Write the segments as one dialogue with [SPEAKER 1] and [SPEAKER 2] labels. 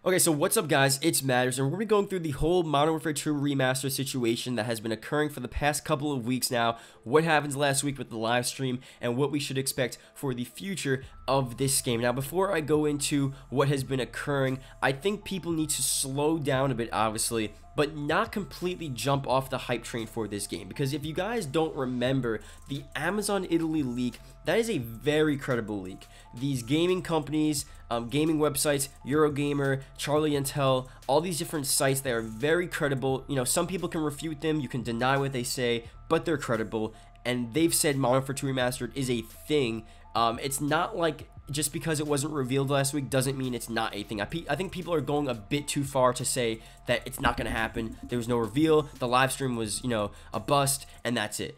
[SPEAKER 1] Okay, so what's up guys, it's Matters, and we're going to be going through the whole Modern Warfare 2 remaster situation that has been occurring for the past couple of weeks now, what happened last week with the live stream, and what we should expect for the future of this game. Now, before I go into what has been occurring, I think people need to slow down a bit, obviously, but not completely jump off the hype train for this game, because if you guys don't remember, the Amazon Italy leak, that is a very credible leak. These gaming companies, gaming websites, Eurogamer, Charlie Intel, all these different sites that are very credible. You know, some people can refute them, you can deny what they say, but they're credible, and they've said Modern Warfare 2 Remastered is a thing. It's not like just because it wasn't revealed last week doesn't mean it's not a thing. I think people are going a bit too far to say that it's not going to happen. There was no reveal, the live stream was, you know, a bust, and that's it.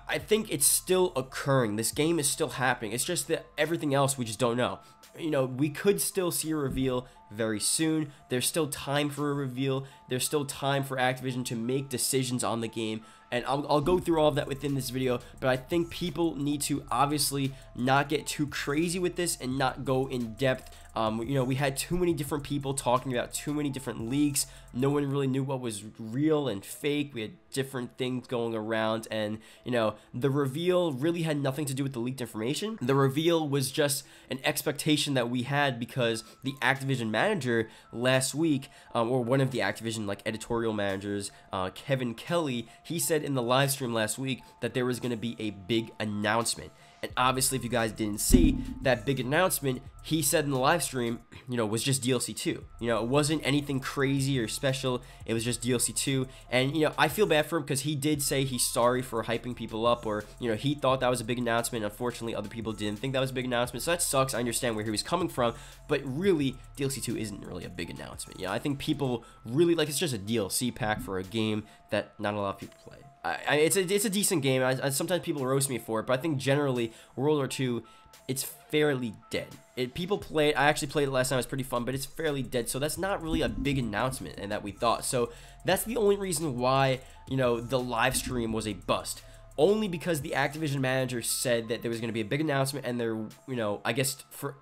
[SPEAKER 1] I think it's still occurring. This game is still happening. It's just that everything else we just don't know. You know, we could still see a reveal very soon. There's still time for a reveal. There's still time for Activision to make decisions on the game. And I'll go through all of that within this video, but I think people need to obviously not get too crazy with this and not go in depth. You know, we had too many different people talking about too many different leaks. No one really knew what was real and fake. We had different things going around, and you know, the reveal really had nothing to do with the leaked information. The reveal was just an expectation that we had because the Activision manager last week, or one of the Activision like editorial managers, Kevin Kelly, he said in the live stream last week that there was going to be a big announcement. And obviously, if you guys didn't see that big announcement, he said in the live stream, you know, was just DLC 2. You know, it wasn't anything crazy or special. It was just DLC 2. And, you know, I feel bad for him because he did say he's sorry for hyping people up, or, you know, he thought that was a big announcement. Unfortunately, other people didn't think that was a big announcement. So that sucks. I understand where he was coming from. But really, DLC 2 isn't really a big announcement. You know, I think people really, like, it's just a DLC pack for a game that not a lot of people play. It's a decent game. Sometimes people roast me for it, but I think generally World War II, it's fairly dead. People play it. I actually played it last time. It was pretty fun, but it's fairly dead. So that's not really a big announcement, and that we thought. So that's the only reason why, you know, the live stream was a bust. Only because the Activision manager said that there was going to be a big announcement, and there, you know, I guess for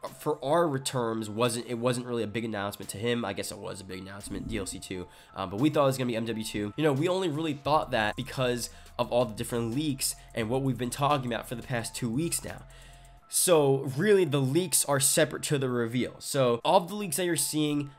[SPEAKER 1] our terms, it wasn't really a big announcement to him. I guess it was a big announcement, DLC 2, but we thought it was going to be MW2. You know, we only really thought that because of all the different leaks and what we've been talking about for the past 2 weeks now. So really, the leaks are separate to the reveal. So all of the leaks that you're seeing,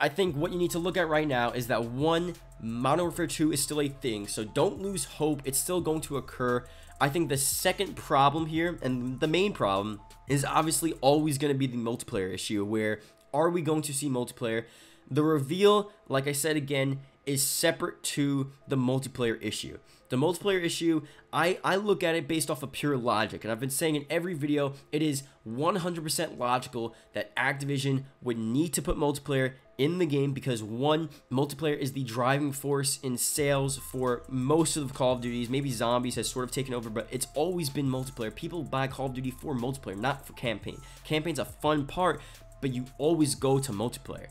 [SPEAKER 1] I think what you need to look at right now is that, one, Modern Warfare 2 is still a thing, so don't lose hope. It's still going to occur. I think the second problem here, and the main problem, is obviously always going to be the multiplayer issue, where are we going to see multiplayer? The reveal, like I said again, is separate to the multiplayer issue. The multiplayer issue, I look at it based off of pure logic, and I've been saying in every video, it is 100% logical that Activision would need to put multiplayer in the game because, one, multiplayer is the driving force in sales for most of the Call of Duties. Maybe Zombies has sort of taken over, but it's always been multiplayer. People buy Call of Duty for multiplayer, not for campaign. Campaign's a fun part, but you always go to multiplayer.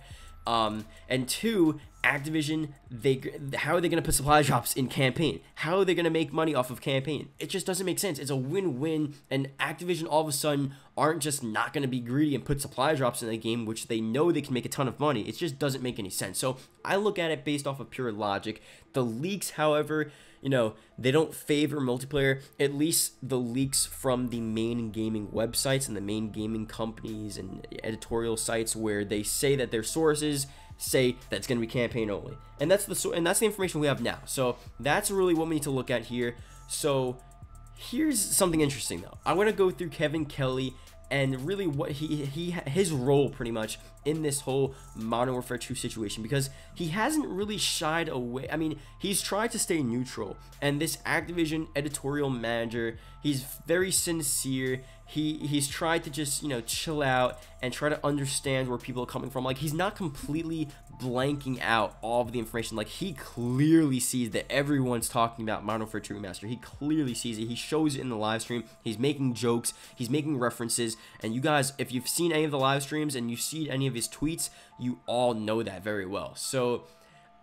[SPEAKER 1] And two, Activision, how are they going to put supply drops in campaign? How are they going to make money off of campaign? It just doesn't make sense. It's a win-win, and Activision all of a sudden aren't just not going to be greedy and put supply drops in the game, which they know they can make a ton of money. It just doesn't make any sense. So I look at it based off of pure logic. The leaks, however, you know, they don't favor multiplayer. At least the leaks from the main gaming websites and the main gaming companies and editorial sites, where they say that their sources say that's going to be campaign only, and that's the information we have now. So that's really what we need to look at here. So here's something interesting though. I want to go through Kevin Kelly and really what his role pretty much in this whole Modern Warfare 2 situation, because he hasn't really shied away. I mean, he's tried to stay neutral, and this Activision editorial manager, he's very sincere. He's tried to just, you know, chill out and try to understand where people are coming from. Like, he's not completely blanking out all of the information. Like, he clearly sees that everyone's talking about Modern Warfare 2 Remastered. He clearly sees it. He shows it in the live stream. He's making jokes. He's making references. And you guys, if you've seen any of the live streams and you see any of his tweets, you all know that very well. So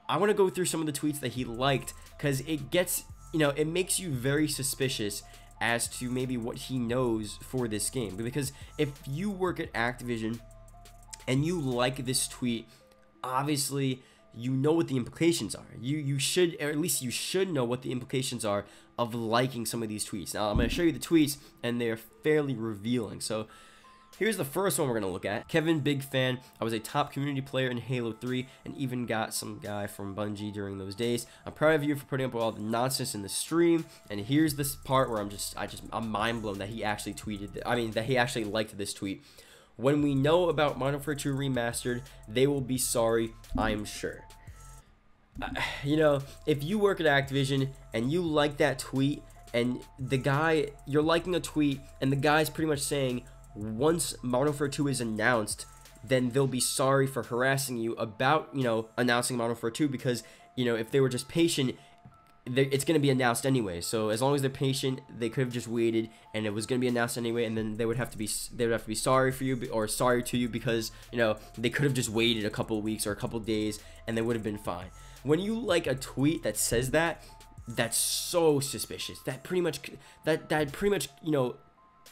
[SPEAKER 1] I want to go through some of the tweets that he liked, because it gets, you know, it makes you very suspicious as to maybe what he knows for this game. Because if you work at Activision and you like this tweet, obviously you know what the implications are. You should, or at least you should know what the implications are of liking some of these tweets. Now I'm going to show you the tweets, and they're fairly revealing. So here's the first one we're going to look at. Kevin, big fan. I was a top community player in Halo 3 and even got some guy from Bungie during those days. I'm proud of you for putting up all the nonsense in the stream. And here's this part where I'm mind blown that he actually that he actually liked this tweet. When we know about Modern Warfare 2 Remastered, they will be sorry, I'm sure. You know, if you work at Activision and you like that tweet, and you're liking a tweet and the guy's pretty much saying, once Modern Warfare 2 is announced, then they'll be sorry for harassing you about, you know, announcing Modern Warfare 2, because, you know, if they were just patient, it's going to be announced anyway. So as long as they're patient, they could have just waited, and it was going to be announced anyway, and then they would have to be sorry for you, or sorry to you, because, you know, they could have just waited a couple of weeks or a couple of days and they would have been fine. When you like a tweet that says that, that's so suspicious. That pretty much you know,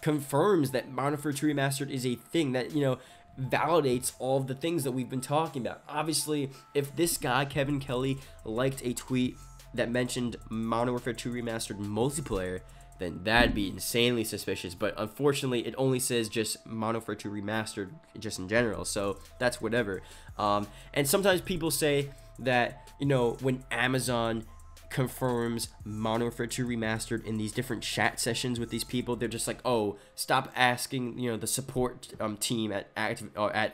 [SPEAKER 1] confirms that Modern Warfare 2 Remastered is a thing, that, you know, validates all of the things that we've been talking about. Obviously, if this guy Kevin Kelly liked a tweet that mentioned Modern Warfare 2 Remastered multiplayer, then that'd be insanely suspicious. But unfortunately, it only says just Modern Warfare 2 Remastered just in general, so that's whatever. And sometimes people say that, you know, when Amazon confirms Modern Warfare 2 Remastered in these different chat sessions with these people, they're just like, oh, stop asking, you know, the support team at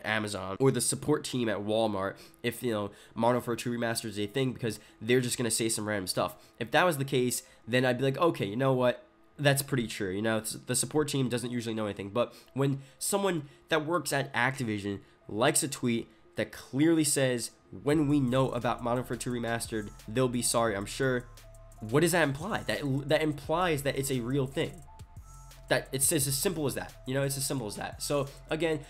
[SPEAKER 1] Amazon or the support team at Walmart if, you know, Modern Warfare 2 Remastered is a thing, because they're just gonna say some random stuff. If that was the case, then I'd be like, okay, you know what, that's pretty true. You know, the support team doesn't usually know anything. But when someone that works at Activision likes a tweet that clearly says, when we know about Modern Warfare 2 Remastered, they'll be sorry, I'm sure, what does that imply? That implies that it's a real thing. That it's as simple as that. You know, it's as simple as that. So again,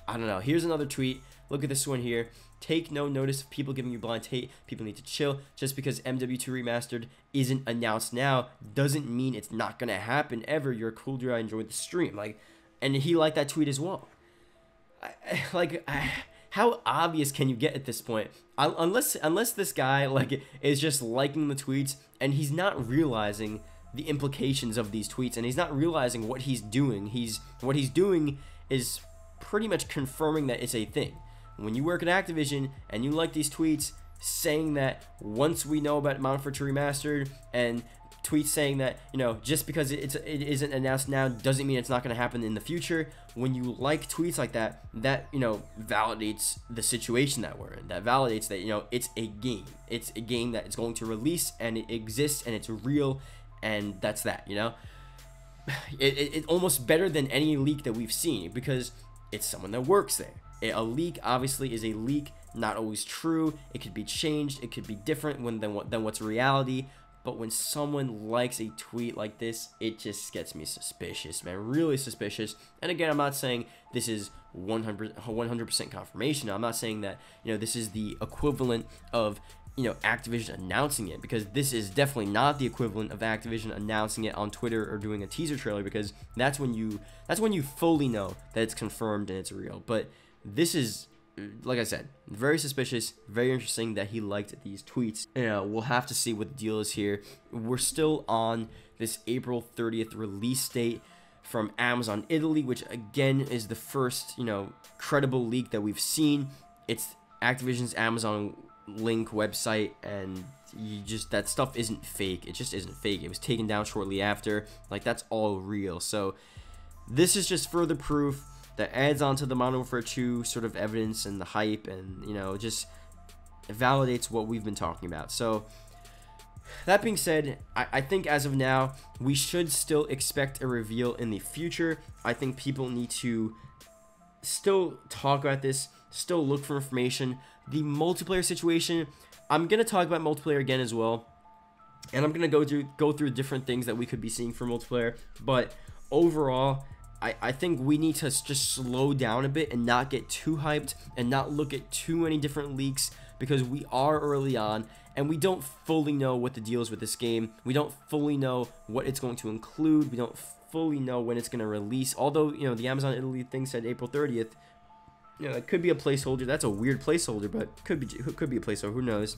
[SPEAKER 1] I don't know. Here's another tweet. Look at this one here. Take no notice of people giving you blind hate. People need to chill. Just because Mw2 Remastered isn't announced now doesn't mean it's not gonna happen ever. You're a cool dude. I enjoyed the stream. Like, and he liked that tweet as well. How obvious can you get at this point? Unless this guy like is just liking the tweets and he's not realizing the implications of these tweets, and he's not realizing what he's doing. What he's doing is pretty much confirming that it's a thing. When you work at Activision and you like these tweets saying that once we know about Modern Warfare 2 Remastered, and tweets saying that, you know, just because it isn't announced now doesn't mean it's not going to happen in the future. When you like tweets like that, that, you know, validates the situation that we're in. That validates that, you know, it's a game. It's a game that is going to release, and it exists, and it's real, and that's that, you know. It's almost better than any leak that we've seen, because it's someone that works there. A leak obviously is a leak, not always true. It could be changed. It could be different than what's reality. But when someone likes a tweet like this, it just gets me suspicious, man, really suspicious. And again, I'm not saying this is 100% confirmation. I'm not saying that, you know, this is the equivalent of, you know, Activision announcing it, because this is definitely not the equivalent of Activision announcing it on Twitter or doing a teaser trailer, because that's when you fully know that it's confirmed and it's real. But this is, like I said, very suspicious, very interesting that he liked these tweets. You know, we'll have to see what the deal is here. We're still on this April 30th release date from Amazon Italy, which again is the first, you know, credible leak that we've seen. It's Activision's Amazon link website, and that stuff isn't fake. It just isn't fake. It was taken down shortly after. Like, that's all real. So this is just further proof that adds on to the Modern Warfare 2 sort of evidence and the hype, and, you know, just validates what we've been talking about. So that being said, I think as of now, we should still expect a reveal in the future. I think people need to still talk about this, still look for information. The multiplayer situation, I'm going to talk about multiplayer again as well, and I'm going to go through different things that we could be seeing for multiplayer. But overall, I think we need to just slow down a bit and not get too hyped and not look at too many different leaks, because we are early on and we don't fully know what the deal is with this game. We don't fully know what it's going to include. We don't fully know when it's going to release. Although, you know, the Amazon Italy thing said April 30th, You know, it could be a placeholder. That's a weird placeholder, but could be a placeholder. Who knows?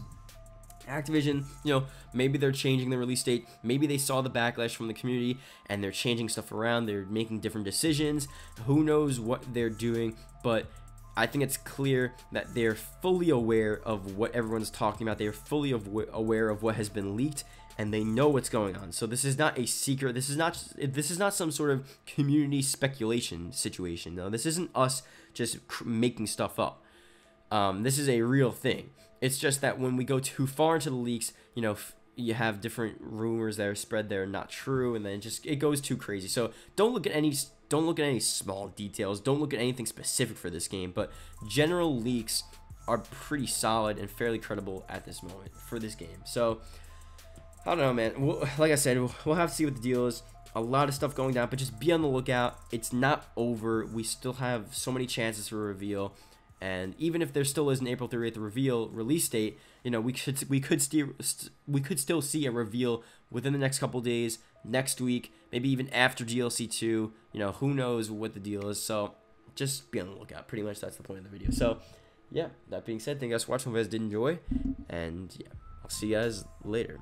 [SPEAKER 1] Activision, you know, maybe they're changing the release date. Maybe they saw the backlash from the community and they're changing stuff around. They're making different decisions. Who knows what they're doing? But I think it's clear that they're fully aware of what everyone's talking about. They're fully aware of what has been leaked, and they know what's going on. So this is not a secret. This is not some sort of community speculation situation. No, this isn't us just making stuff up. This is a real thing. It's just that when we go too far into the leaks, you know, you have different rumors that are spread that are not true, and then it goes too crazy. So don't look at any small details. Don't look at anything specific for this game. But general leaks are pretty solid and fairly credible at this moment for this game. So I don't know, man. Like I said, we'll have to see what the deal is. A lot of stuff going down, but just be on the lookout. It's not over. We still have so many chances for a reveal. And even if there still is an April 30th release date, you know, we could still see a reveal within the next couple days, next week, maybe even after DLC 2. You know, who knows what the deal is. So just be on the lookout. Pretty much that's the point of the video. So yeah, that being said, thank you guys for watching. Hope you guys did enjoy, and yeah, I'll see you guys later.